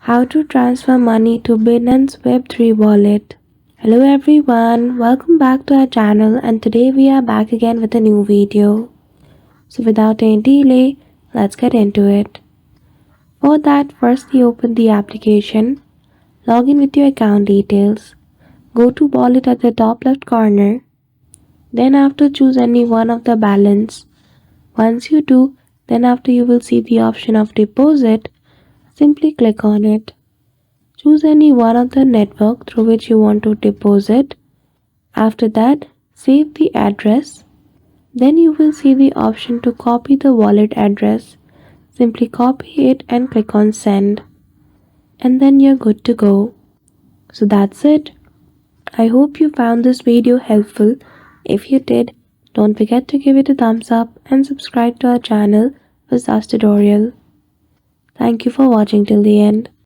How to transfer money to Binance Web3 wallet. Hello everyone, welcome back to our channel, and today we are back again with a new video. So without any delay, let's get into it. For that, firstly open the application, log in with your account details, go to wallet at the top left corner, then after choose any one of the balance. Once you do, then after you will see the option of deposit, simply click on it. Choose any one of the network through which you want to deposit. After that, save the address. Then you will see the option to copy the wallet address. Simply copy it and click on send. And then you're good to go. So that's it. I hope you found this video helpful. If you did, don't forget to give it a thumbs up and subscribe to our channel for such tutorial. Thank you for watching till the end.